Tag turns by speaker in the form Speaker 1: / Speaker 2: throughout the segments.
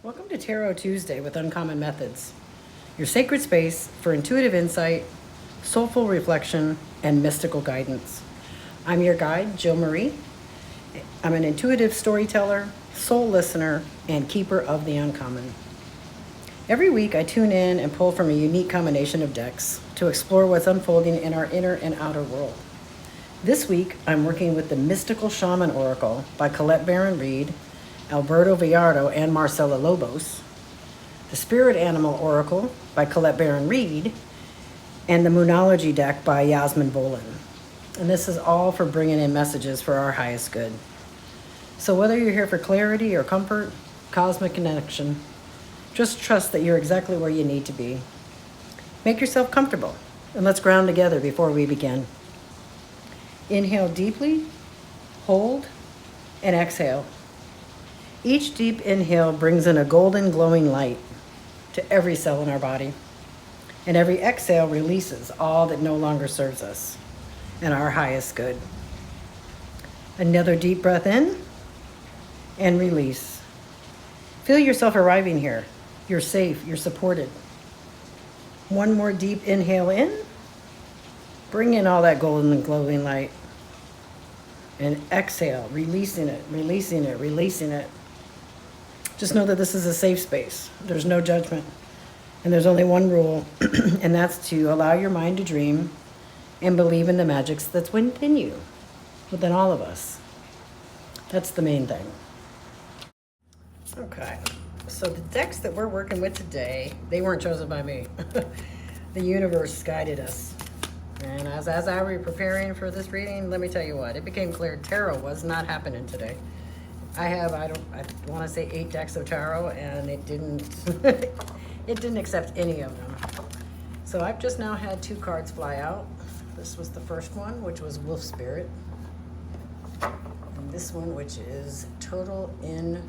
Speaker 1: Welcome to Tarot Tuesday with Uncommon Methods, your sacred space for intuitive insight, soulful reflection, and mystical guidance. I'm your guide, Jill Marie. I'm an intuitive storyteller, soul listener, and keeper of the uncommon. Every week, I tune in and pull from a unique combination of decks to explore what's unfolding in our inner and outer world. This week, I'm working with the Mystical Shaman Oracle by Colette Baron-Reid, Alberto, Villoldo, and Marcela, Lobos, the Spirit Animal Oracle by Colette Baron-Reid, and the Moonology deck by Yasmin, Boland. And this is all for bringing in messages for our highest good. So whether you're here for clarity or comfort, cosmic connection, just trust that you're exactly where you need to be. Make yourself comfortable, and let's ground together before we begin. Inhale deeply, hold, and exhale. Each deep inhale brings in a golden glowing light to every cell in our body, and every exhale releases all that no longer serves us and our highest good. Another deep breath in and release. Feel yourself arriving here. You're safe, you're supported. One more deep inhale in. Bring in all that golden and glowing light. And exhale, releasing it, releasing it, releasing it. Just know that this is a safe space. There's no judgment. And there's only one rule, and that's to allow your mind to dream and believe in the magics that's within you, within all of us. That's the main thing. Okay, so the decks that we're working with today, they weren't chosen by me. The universe guided us. And as I was preparing for this reading, let me tell you what, it became clear tarot was not happening today. I want to say 8 decks of tarot, and it didn't accept any of them. So I've just now had 2 cards fly out. This was the first one, which was Wolf Spirit. And this one, which is Turtle in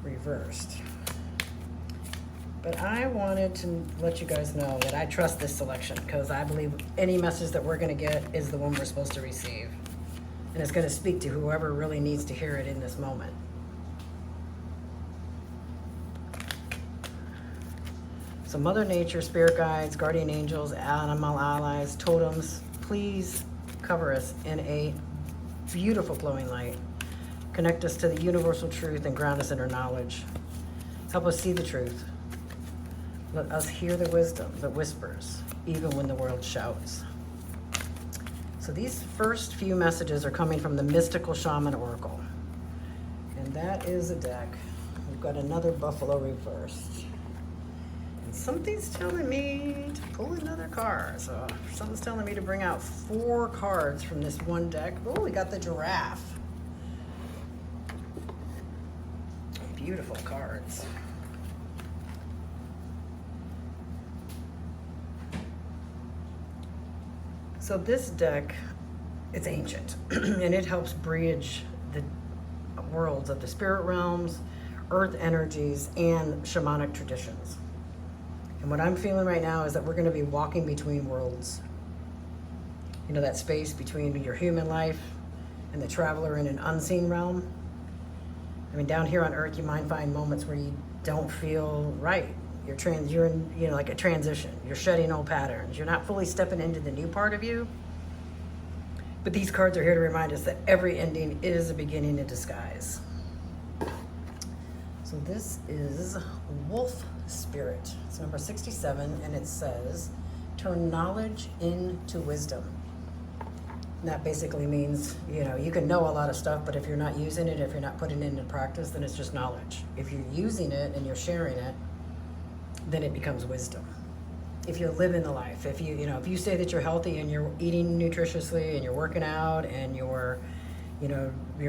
Speaker 1: Reversed. But I wanted to let you guys know that I trust this selection because I believe any message that we're going to get is the one we're supposed to receive. And it's going to speak to whoever really needs to hear it in this moment. So Mother Nature, spirit guides, guardian angels, animal allies, totems, please cover us in a beautiful flowing light. Connect us to the universal truth and ground us in our knowledge. Help us see the truth. Let us hear the wisdom that whispers, even when the world shouts. So these first few messages are coming from the Mystical Shaman Oracle. And that is a deck. We've got another Buffalo reversed. And something's telling me to pull another card. So something's telling me to bring out 4 cards from this one deck. Oh, we got the giraffe. Beautiful cards. So this deck, it's ancient, and it helps bridge the worlds of the spirit realms, earth energies, and shamanic traditions. And what I'm feeling right now is that we're going to be walking between worlds. You know, that space between your human life and the traveler in an unseen realm. I mean, down here on earth, you might find moments where you don't feel right. You're in, like a transition. You're shedding old patterns. You're not fully stepping into the new part of you. But these cards are here to remind us that every ending is a beginning in disguise. So this is Wolf Spirit. It's number 67, and it says, turn knowledge into wisdom. And that basically means, you can know a lot of stuff, but if you're not using it, if you're not putting it into practice, then it's just knowledge. If you're using it and you're sharing it, then it becomes wisdom. If you're living the life, if you say that you're healthy and you're eating nutritiously and you're working out and your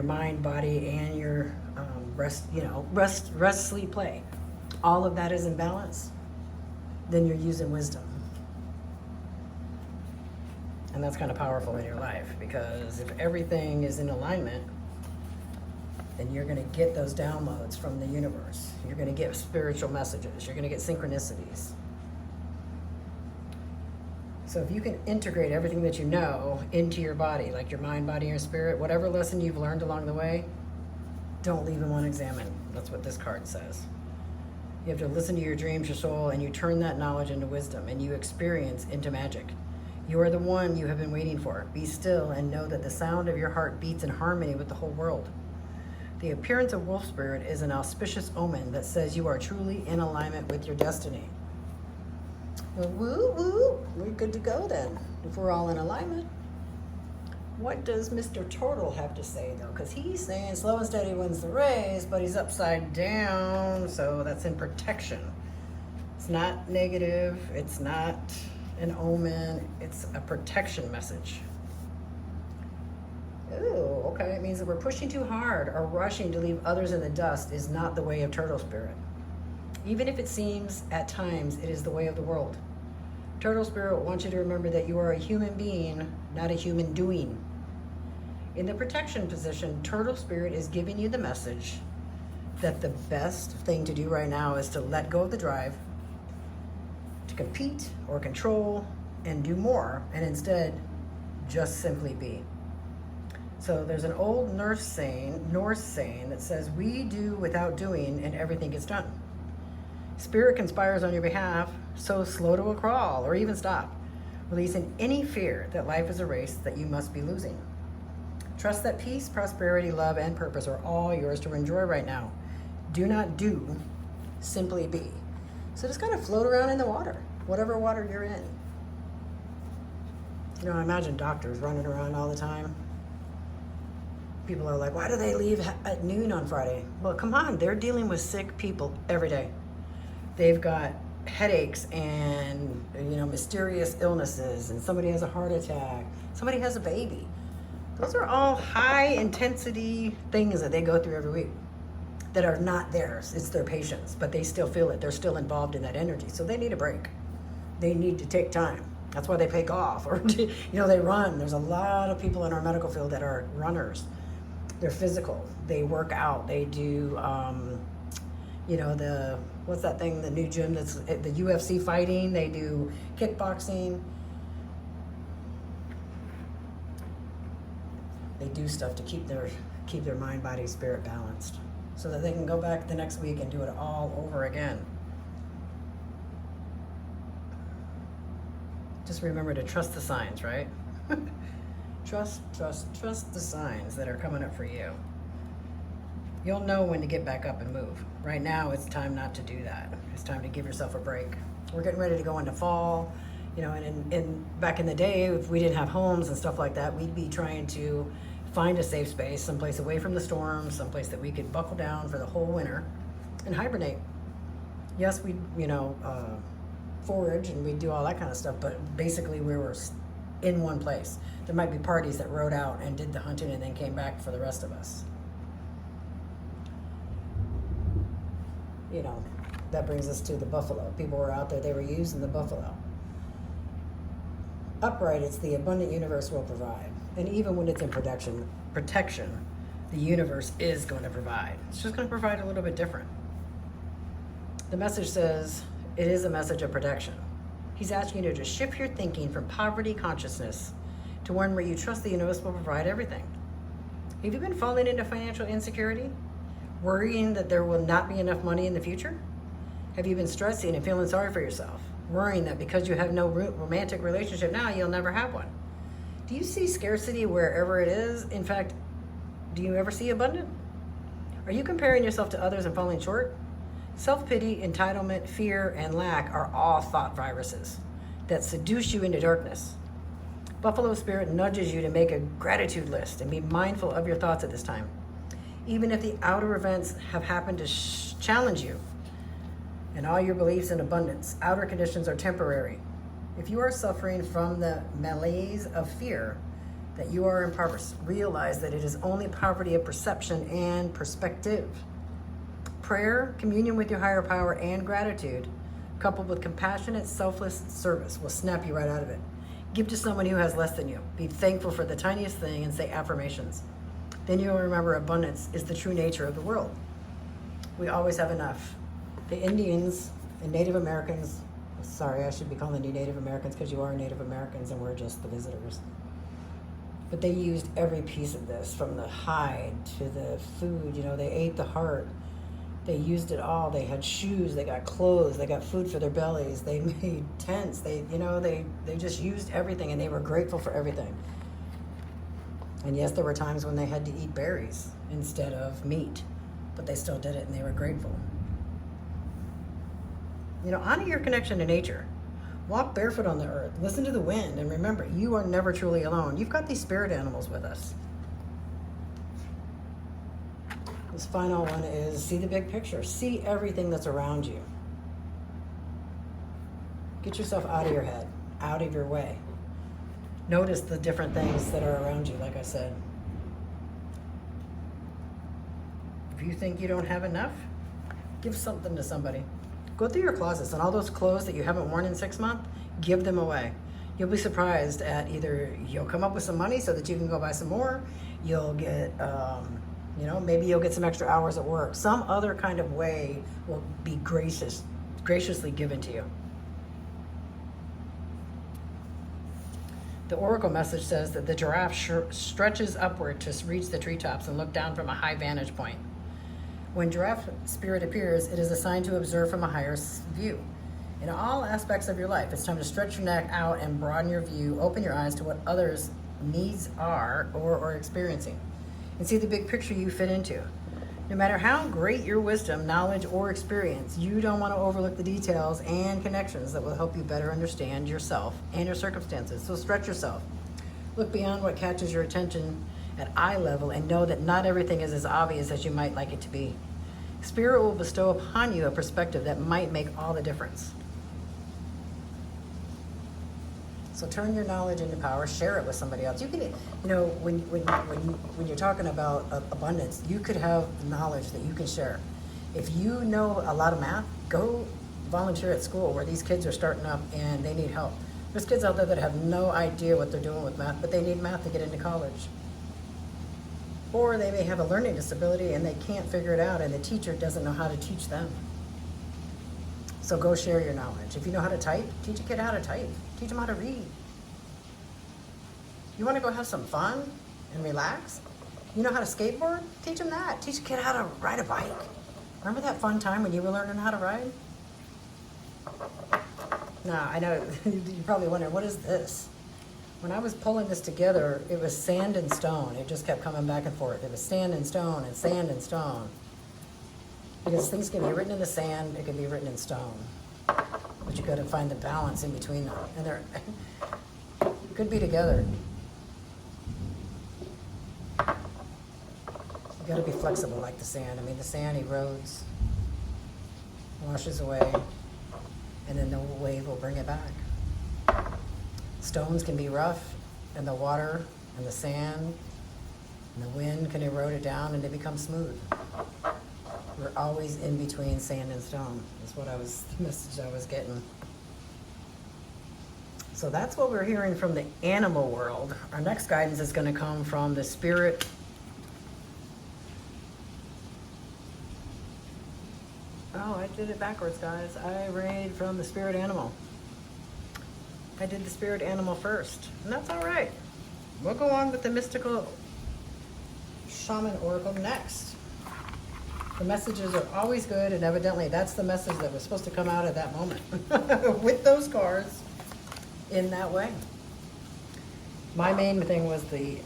Speaker 1: mind, body, and your rest, sleep, play, all of that is in balance, then you're using wisdom. And that's kind of powerful in your life, because if everything is in alignment, then you're going to get those downloads from the universe. You're going to get spiritual messages. You're going to get synchronicities. So if you can integrate everything that you know into your body, like your mind, body, and spirit, whatever lesson you've learned along the way, Don't leave them unexamined. That's what this card says. You have to listen to your dreams, your soul, and you turn that knowledge into wisdom, and you experience into magic. You are the one you have been waiting for. Be still and know that the sound of your heart beats in harmony with the whole world. The appearance of wolf spirit is an auspicious omen that says you are truly in alignment with your destiny. Well, woo woo, we're good to go then, if we're all in alignment. What does Mr. Turtle have to say, though? Because he's saying slow and steady wins the race, but he's upside down, so that's in protection. It's not negative. It's not an omen. It's a protection message. Ooh, okay. It means that we're pushing too hard or rushing to leave others in the dust is not the way of turtle spirit. Even if it seems at times it is the way of the world. Turtle spirit wants you to remember that you are a human being, not a human doing. In the protection position, turtle spirit is giving you the message that the best thing to do right now is to let go of the drive, to compete or control and do more, and instead just simply be. So there's an old Norse saying that says, we do without doing and everything gets done. Spirit conspires on your behalf, so slow to a crawl or even stop, releasing any fear that life is a race that you must be losing. Trust that peace, prosperity, love, and purpose are all yours to enjoy right now. Do not do, simply be. So just kind of float around in the water, whatever water you're in. You know, I imagine doctors running around all the time. People are like, why do they leave at noon on Friday? Well, come on, they're dealing with sick people every day. They've got headaches and, mysterious illnesses, and somebody has a heart attack, somebody has a baby. Those are all high intensity things that they go through every week that are not theirs. It's their patients, but they still feel it. They're still involved in that energy. So they need a break. They need to take time. That's why they pay golf or, they run. There's a lot of people in our medical field that are runners. They're physical. They work out. They do, what's that thing, the new gym that's the UFC fighting. They do kickboxing. They do stuff to keep their mind, body, spirit balanced so that they can go back the next week and do it all over again. Just remember to trust the signs, right? Trust the signs that are coming up for you. You'll know when to get back up and move. Right now, it's time not to do that. It's time to give yourself a break. We're getting ready to go into fall. And back in the day, if we didn't have homes and stuff like that, we'd be trying to find a safe space, someplace away from the storms, someplace that we could buckle down for the whole winter and hibernate. Yes, we'd, forage and we'd do all that kind of stuff, but basically we were in one place. There might be parties that rode out and did the hunting and then came back for the rest of us. That brings us to the buffalo. People were out there, they were using the buffalo. Upright, it's the abundant universe will provide. And even when it's in protection, the universe is going to provide. It's just going to provide a little bit different. The message says it is a message of protection. He's asking you to shift your thinking from poverty consciousness to one where you trust the universe will provide everything. Have you been falling into financial insecurity? Worrying that there will not be enough money in the future? Have you been stressing and feeling sorry for yourself? Worrying that because you have no romantic relationship now, you'll never have one? Do you see scarcity wherever it is? In fact, do you ever see abundance? Are you comparing yourself to others and falling short? Self-pity, entitlement, fear, and lack are all thought viruses that seduce you into darkness. Buffalo Spirit nudges you to make a gratitude list and be mindful of your thoughts at this time. Even if the outer events have happened to challenge you and all your beliefs in abundance, outer conditions are temporary. If you are suffering from the malaise of fear that you are in poverty, realize that it is only poverty of perception and perspective. Prayer, communion with your higher power, and gratitude, coupled with compassionate, selfless service, will snap you right out of it. Give to someone who has less than you. Be thankful for the tiniest thing and say affirmations. Then you'll remember abundance is the true nature of the world. We always have enough. The Indians and Native Americans, sorry, I should be calling you Native Americans because you are Native Americans and we're just the visitors. But they used every piece of this, from the hide to the food. You know, they ate the heart. They used it all. They had shoes, they got clothes, they got food for their bellies, they made tents, they just used everything, and they were grateful for everything. And yes, there were times when they had to eat berries instead of meat, but they still did it and they were grateful. You know, honor your connection to nature. Walk barefoot on the earth. Listen to the wind. And remember, you are never truly alone. You've got these spirit animals with us. This final one is see the big picture. See everything that's around you. Get yourself out of your head, out of your way. Notice the different things that are around you, like I said. If you think you don't have enough, give something to somebody. Go through your closets, and all those clothes that you haven't worn in 6 months, give them away. You'll be surprised at either you'll come up with some money so that you can go buy some more, you'll get, maybe you'll get some extra hours at work. Some other kind of way will be graciously given to you. The oracle message says that the giraffe stretches upward to reach the treetops and look down from a high vantage point. When giraffe spirit appears, it is a sign to observe from a higher view. In all aspects of your life, it's time to stretch your neck out and broaden your view, open your eyes to what others' needs are or are experiencing, and see the big picture you fit into. No matter how great your wisdom, knowledge, or experience, you don't want to overlook the details and connections that will help you better understand yourself and your circumstances. So stretch yourself. Look beyond what catches your attention at eye level and know that not everything is as obvious as you might like it to be. Spirit will bestow upon you a perspective that might make all the difference. So turn your knowledge into power, share it with somebody else. You can, when you're talking about abundance, you could have knowledge that you can share. If you know a lot of math, go volunteer at school where these kids are starting up and they need help. There's kids out there that have no idea what they're doing with math, but they need math to get into college. Or they may have a learning disability and they can't figure it out and the teacher doesn't know how to teach them. So go share your knowledge. If you know how to type, teach a kid how to type. Teach them how to read. You want to go have some fun and relax? You know how to skateboard? Teach them that. Teach a kid how to ride a bike. Remember that fun time when you were learning how to ride? Now, I know you're probably wondering, what is this? When I was pulling this together, it was sand and stone. It just kept coming back and forth. It was sand and stone and sand and stone. Because things can be written in the sand, it can be written in stone. But you got to find the balance in between them. And they're could be together. You got to be flexible like the sand. I mean, the sand erodes, washes away, and then the wave will bring it back. Stones can be rough, and the water and the sand and the wind can erode it down, and they become smooth. We're always in between sand and stone. That's the message I was getting. So that's what we're hearing from the animal world. Our next guidance is going to come from the spirit. Oh, I did it backwards, guys. I read from the spirit animal. I did the spirit animal first, and that's all right. We'll go on with the mystical shaman oracle next. The messages are always good, and evidently that's the message that was supposed to come out at that moment with those cards in that way. My main thing was the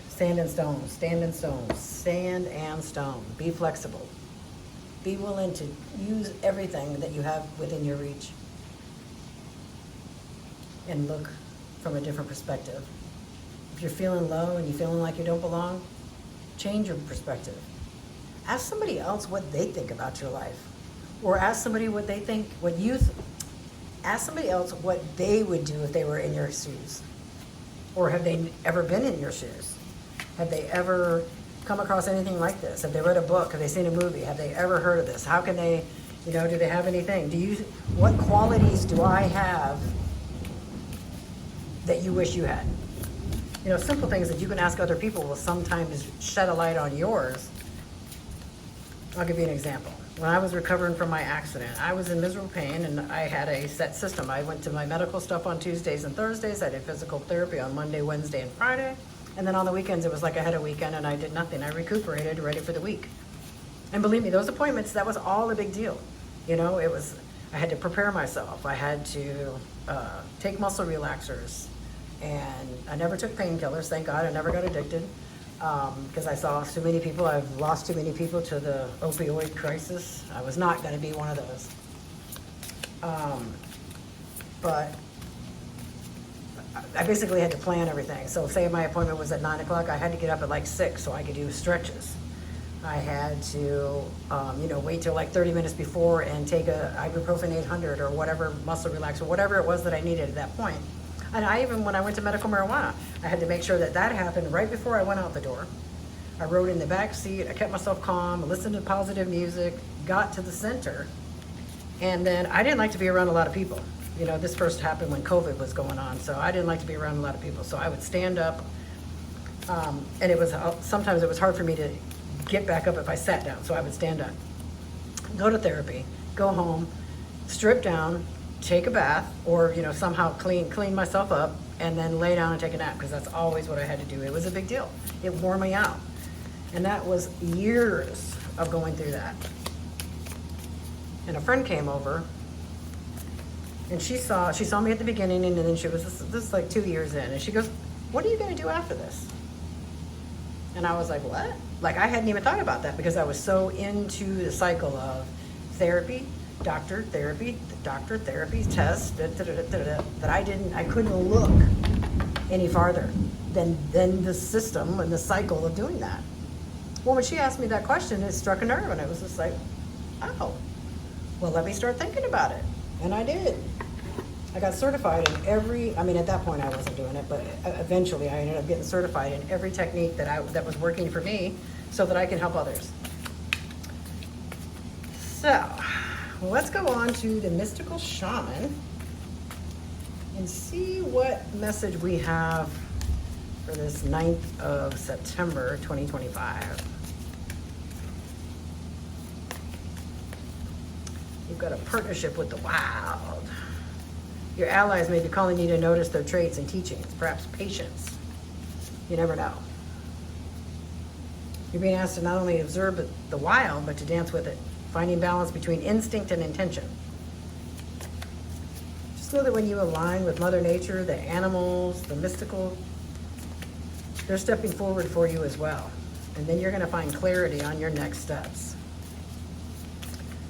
Speaker 1: sand and stone, stand and stone, sand and stone. Be flexible. Be willing to use everything that you have within your reach and look from a different perspective. If you're feeling low and you're feeling like you don't belong, change your perspective. Ask somebody else what they think about your life, or ask somebody what they think, ask somebody else what they would do if they were in your shoes. Or have they ever been in your shoes? Have they ever come across anything like this? Have they read a book? Have they seen a movie? Have they ever heard of this? How can they, do they have anything? What qualities do I have that you wish you had? Simple things that you can ask other people will sometimes shed a light on yours. I'll give you an example. When I was recovering from my accident, I was in miserable pain and I had a set system. I went to my medical stuff on Tuesdays and Thursdays. I did physical therapy on Monday, Wednesday, and Friday. And then on the weekends, it was like I had a weekend and I did nothing. I recuperated, ready for the week. And believe me, those appointments, that was all a big deal. You know, I had to prepare myself. I had to take muscle relaxers. And I never took painkillers, thank God. I never got addicted because I saw too many people. I've lost too many people to the opioid crisis. I was not going to be one of those. But I basically had to plan everything. So say my appointment was at 9 o'clock, I had to get up at like 6 so I could do stretches. I had to, wait till like 30 minutes before and take a ibuprofen 800 or whatever, muscle relaxer, whatever it was that I needed at that point. And when I went to medical marijuana, I had to make sure that happened right before I went out the door. I rode in the back seat, I kept myself calm, listened to positive music, got to the center, and then I didn't like to be around a lot of people. You know, this first happened when COVID was going on, so I didn't like to be around a lot of people. So I would stand up, and sometimes it was hard for me to get back up if I sat down, so I would stand up, go to therapy, go home, strip down, take a bath, or somehow clean myself up, and then lay down and take a nap, because that's always what I had to do. It was a big deal. It wore me out, and that was years of going through that. And a friend came over, and she saw me at the beginning, and then she was this is like 2 years in, and she goes, "What are you going to do after this?" And I was like, "What?" Like, I hadn't even thought about that because I was so into the cycle of therapy, doctor, therapy, test, that I couldn't look any farther than the system and the cycle of doing that. Well, when she asked me that question, it struck a nerve, and it was just like, oh, well, let me start thinking about it. And I did. I got certified in at that point I wasn't doing it, but eventually I ended up getting certified in every technique that was working for me so that I can help others. So, let's go on to the mystical shaman and see what message we have for this 9th of September, 2025. You've got a partnership with the wild. Your allies may be calling you to notice their traits and teachings, perhaps patience. You never know. You're being asked to not only observe the wild, but to dance with it, finding balance between instinct and intention. Just know that when you align with Mother Nature, the animals, the mystical, they're stepping forward for you as well. And then you're going to find clarity on your next steps.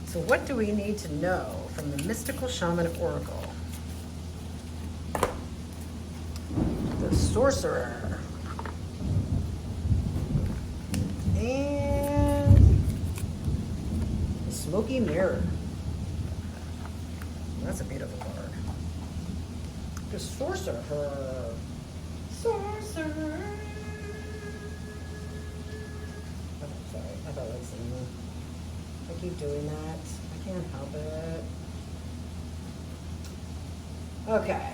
Speaker 1: So what do we need to know from the mystical shaman oracle? The sorcerer. And the smoky mirror. That's a beautiful card. The sorcerer. Sorcerer. Oh, sorry, I thought I was singing that. I keep doing that. I can't help it. Okay.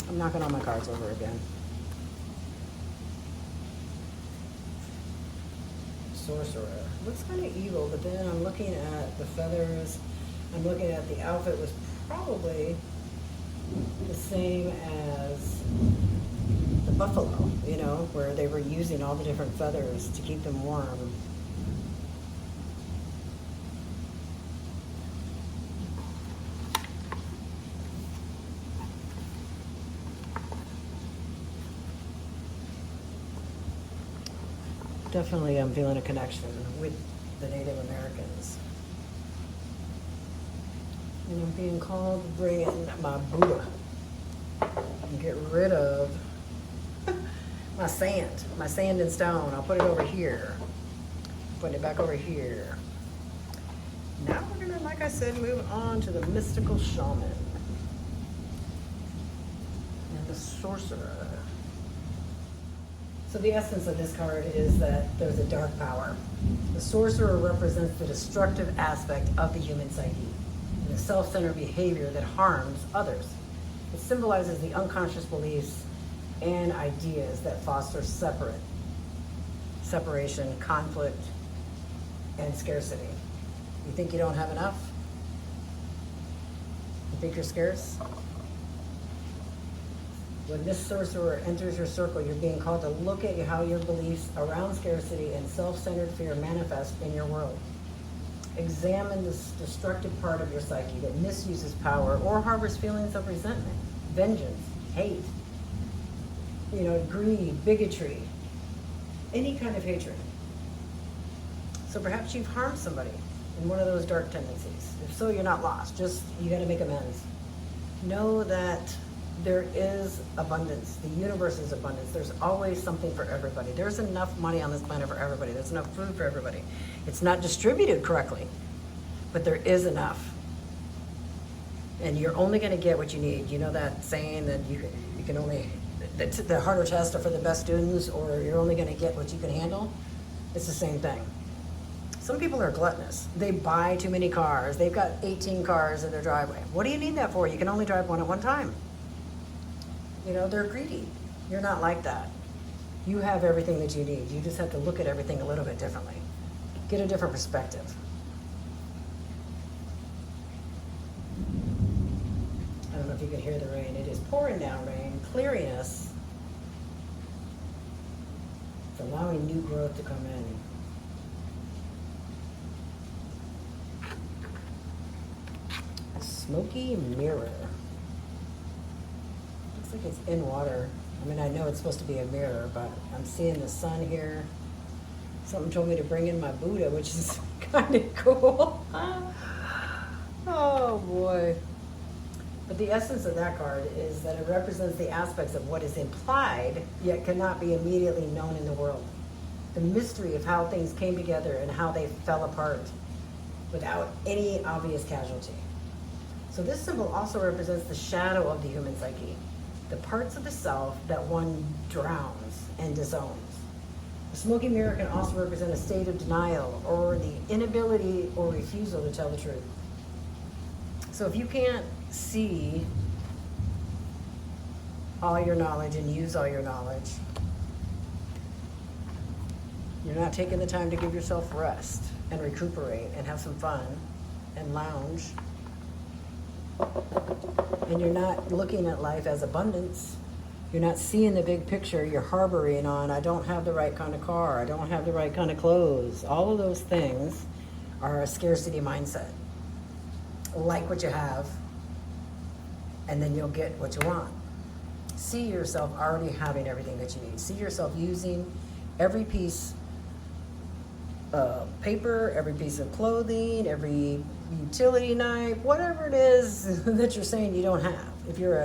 Speaker 1: I'm knocking all my cards over again. Sorcerer. Looks kind of evil, but then I'm looking at the feathers. I'm looking at the outfit was probably the same as the buffalo, where they were using all the different feathers to keep them warm. Definitely I'm feeling a connection with the Native Americans. And I'm being called to bring in my Buddha and get rid of my sand and stone. I'll put it over here. Put it back over here. Now we're gonna, like I said, move on to the mystical shaman and the sorcerer. So the essence of this card is that there's a dark power. The sorcerer represents the destructive aspect of the human psyche and the self-centered behavior that harms others. It symbolizes the unconscious beliefs and ideas that foster separation, conflict, and scarcity. You think you don't have enough? You think you're scarce? When this sorcerer enters your circle, you're being called to look at how your beliefs around scarcity and self-centered fear manifest in your world. Examine this destructive part of your psyche that misuses power or harbors feelings of resentment, vengeance, hate, greed, bigotry, any kind of hatred. So perhaps you've harmed somebody in one of those dark tendencies. If so, you're not lost. Just, you got to make amends. Know that there is abundance. The universe is abundance. There's always something for everybody. There's enough money on this planet for everybody. There's enough food for everybody. It's not distributed correctly, but there is enough. And you're only going to get what you need. You know that saying that you can only, the harder tests are for the best students, or you're only going to get what you can handle? It's the same thing. Some people are gluttonous. They buy too many cars. They've got 18 cars in their driveway. What do you need that for? You can only drive one at one time. They're greedy. You're not like that. You have everything that you need. You just have to look at everything a little bit differently. Get a different perspective. I don't know if you can hear the rain. It is pouring down rain, clearing us. It's allowing new growth to come in. Smoky mirror. Looks like it's in water. I mean, I know it's supposed to be a mirror, but I'm seeing the sun here. Something told me to bring in my Buddha, which is kind of cool. Oh boy. But the essence of that card is that it represents the aspects of what is implied, yet cannot be immediately known in the world. The mystery of how things came together and how they fell apart without any obvious casualty. So this symbol also represents the shadow of the human psyche, the parts of the self that one drowns and disowns. The smoky mirror can also represent a state of denial or the inability or refusal to tell the truth. So if you can't see all your knowledge and use all your knowledge, you're not taking the time to give yourself rest and recuperate and have some fun and lounge, and you're not looking at life as abundance, you're not seeing the big picture, you're harboring on, I don't have the right kind of car, I don't have the right kind of clothes. All of those things are a scarcity mindset. Like what you have, and then you'll get what you want. See yourself already having everything that you need. See yourself using every piece of paper, every piece of clothing, every utility knife, whatever it is that you're saying you don't have. If you're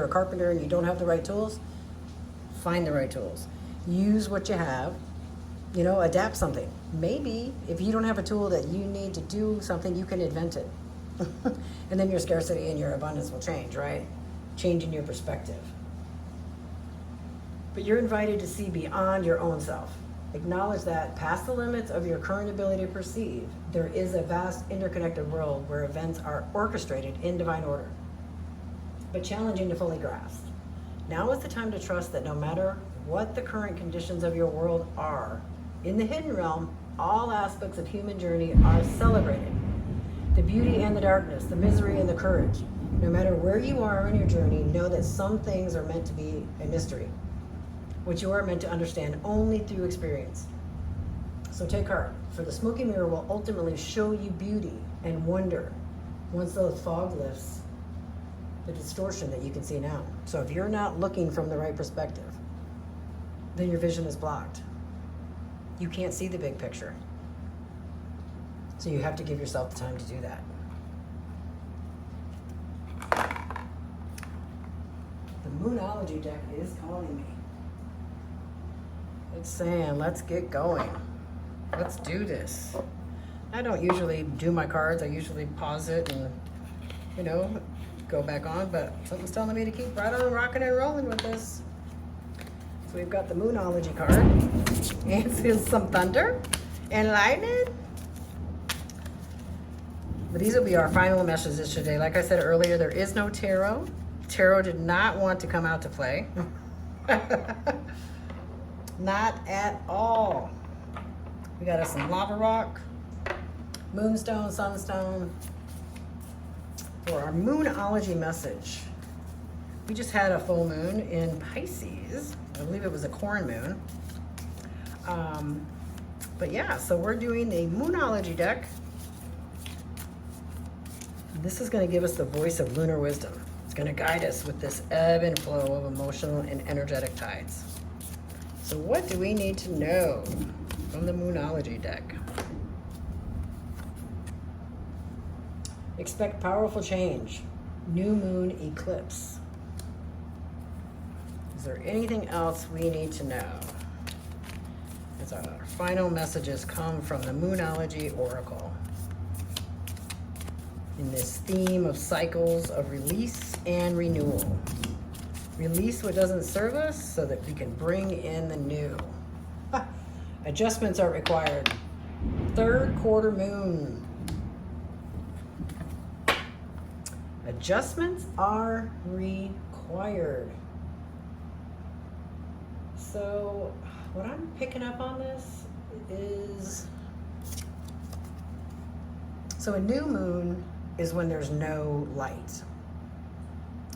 Speaker 1: a carpenter and you don't have the right tools, find the right tools. Use what you have. Adapt something. Maybe if you don't have a tool that you need to do something, you can invent it. And then your scarcity and your abundance will change, right? Changing your perspective. But you're invited to see beyond your own self. Acknowledge that past the limits of your current ability to perceive, there is a vast interconnected world where events are orchestrated in divine order, but challenging to fully grasp. Now is the time to trust that no matter what the current conditions of your world are, in the hidden realm, all aspects of human journey are celebrated. The beauty and the darkness, the misery and the courage. No matter where you are on your journey, know that some things are meant to be a mystery, which you are meant to understand only through experience. So take heart, for the smoky mirror will ultimately show you beauty and wonder once the fog lifts the distortion that you can see now. So if you're not looking from the right perspective, then your vision is blocked. You can't see the big picture. So you have to give yourself the time to do that. The Moonology deck is calling me. It's saying, let's get going. Let's do this. I don't usually do my cards. I usually pause it and, go back on, but something's telling me to keep right on rocking and rolling with this. So we've got the Moonology card. And it's some thunder and lightning. But these will be our final messages today. Like I said earlier, there is no tarot. Tarot did not want to come out to play. Not at all. We got us some lava rock, moonstone, sunstone. For our Moonology message, We just had a full moon in Pisces. I believe it was a corn moon. But yeah, so we're doing the Moonology deck. This is going to give us the voice of lunar wisdom. It's going to guide us with this ebb and flow of emotional and energetic tides. So what do we need to know from the Moonology deck? Expect powerful change. New moon eclipse. Is there anything else we need to know? As our final messages come from the Moonology Oracle. In this theme of cycles of release and renewal. Release what doesn't serve us so that we can bring in the new. Adjustments are required. Third quarter moon. Adjustments are required. So what I'm picking up on this is, so a new moon is when there's no light.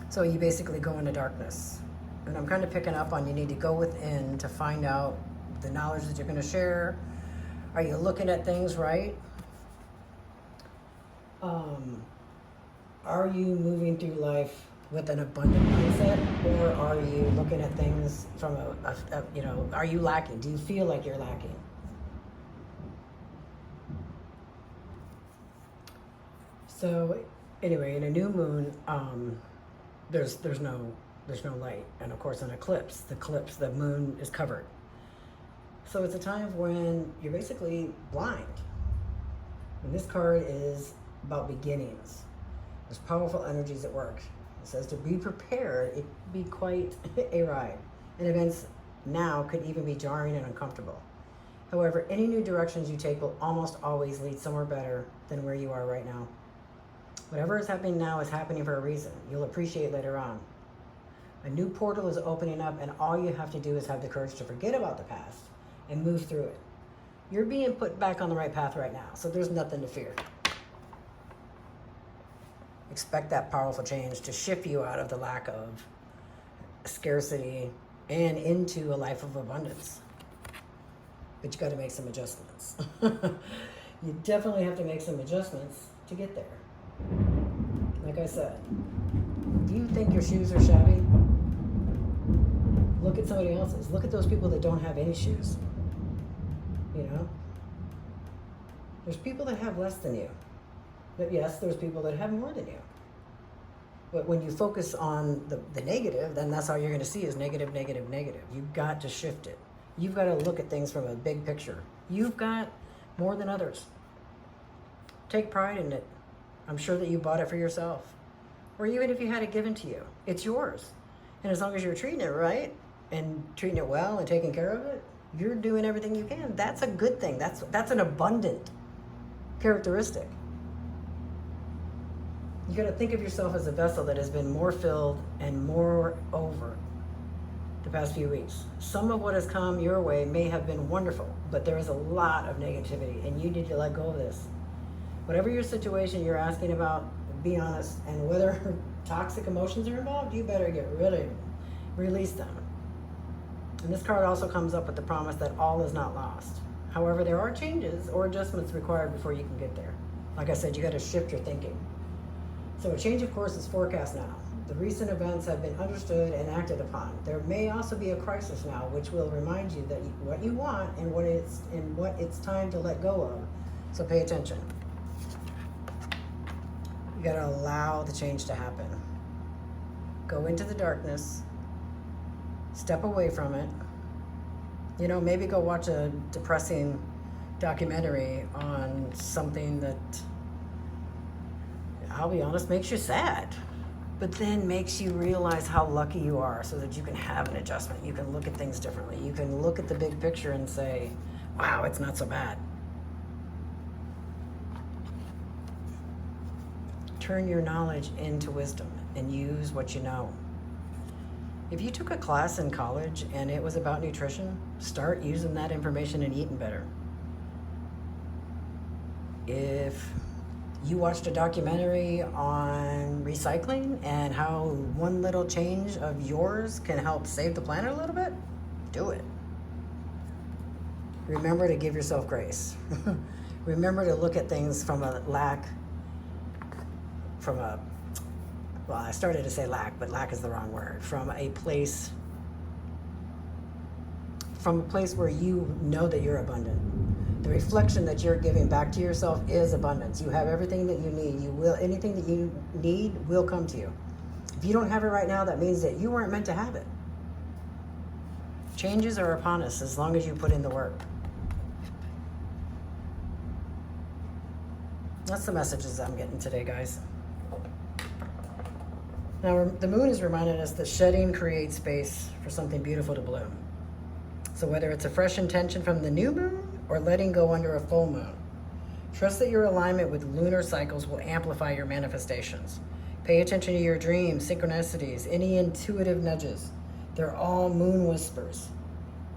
Speaker 1: So you basically go into darkness. And I'm kind of picking up on, you need to go within to find out the knowledge that you're going to share. Are you looking at things right? Are you moving through life with an abundant mindset, or are you looking at things from are you lacking? Do you feel like you're lacking? So anyway, in a new moon, there's no light, and of course an eclipse, the moon is covered. So it's a time when you're basically blind. And this card is about beginnings. There's powerful energies at work. It says to be prepared, it could be quite a ride. And events now could even be jarring and uncomfortable. However, any new directions you take will almost always lead somewhere better than where you are right now. Whatever is happening now is happening for a reason. You'll appreciate later on. A new portal is opening up, and all you have to do is have the courage to forget about the past and move through it. You're being put back on the right path right now, so there's nothing to fear. Expect that powerful change to shift you out of the lack of scarcity and into a life of abundance. But you got to make some adjustments. You definitely have to make some adjustments to get there. Like I said, do you think your shoes are shabby? Look at somebody else's. Look at those people that don't have any shoes. You know? There's people that have less than you. But yes, there's people that have more than you. But when you focus on the negative, then that's all you're going to see is negative, negative, negative. You've got to shift it. You've got to look at things from a big picture. You've got more than others. Take pride in it. I'm sure that you bought it for yourself. Or even if you had it given to you, it's yours. And as long as you're treating it right and treating it well and taking care of it, you're doing everything you can. That's a good thing. That's an abundant characteristic. You got to think of yourself as a vessel that has been more filled and more over the past few weeks. Some of what has come your way may have been wonderful, but there is a lot of negativity, and you need to let go of this. Whatever your situation you're asking about, be honest, and whether toxic emotions are involved, you better get rid of them, release them. And this card also comes up with the promise that all is not lost. However, there are changes or adjustments required before you can get there. Like I said, you got to shift your thinking. So a change of course is forecast now. The recent events have been understood and acted upon. There may also be a crisis now, which will remind you that what you want and what it's time to let go of. So pay attention. You got to allow the change to happen. Go into the darkness. Step away from it. You know, maybe go watch a depressing documentary on something that, I'll be honest, makes you sad, but then makes you realize how lucky you are so that you can have an adjustment. You can look at things differently. You can look at the big picture and say, wow, it's not so bad. Turn your knowledge into wisdom and use what you know. If you took a class in college and it was about nutrition, start using that information and eating better. If You watched a documentary on recycling and how one little change of yours can help save the planet a little bit? Do it. Remember to give yourself grace. Remember to look at things from a well, I started to say lack, but lack is the wrong word. From a place where you know that you're abundant. The reflection that you're giving back to yourself is abundance. You have everything that you need. Anything that you need will come to you. If you don't have it right now, that means that you weren't meant to have it. Changes are upon us as long as you put in the work. That's the messages I'm getting today, guys. Now, the moon has reminded us that shedding creates space for something beautiful to bloom. So whether it's a fresh intention from the new moon or letting go under a full moon, trust that your alignment with lunar cycles will amplify your manifestations. Pay attention to your dreams, synchronicities, any intuitive nudges. They're all moon whispers,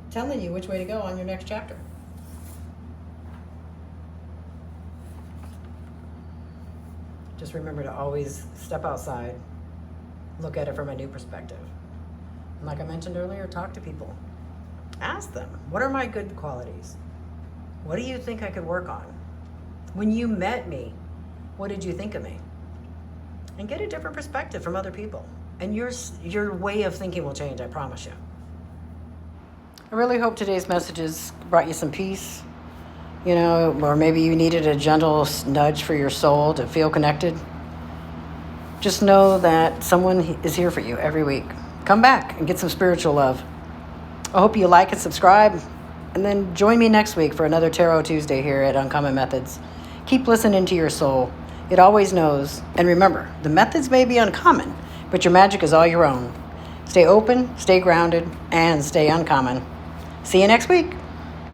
Speaker 1: telling you which way to go on your next chapter. Just remember to always step outside, look at it from a new perspective. And like I mentioned earlier, talk to people. Ask them, what are my good qualities? What do you think I could work on? When you met me, what did you think of me? And get a different perspective from other people. And your way of thinking will change, I promise you. I really hope today's messages brought you some peace, or maybe you needed a gentle nudge for your soul to feel connected. Just know that someone is here for you every week. Come back and get some spiritual love. I hope you like and subscribe, and then join me next week for another Tarot Tuesday here at Uncommon Methods. Keep listening to your soul. It always knows. And remember, the methods may be uncommon, but your magic is all your own. Stay open, stay grounded, and stay uncommon. See you next week.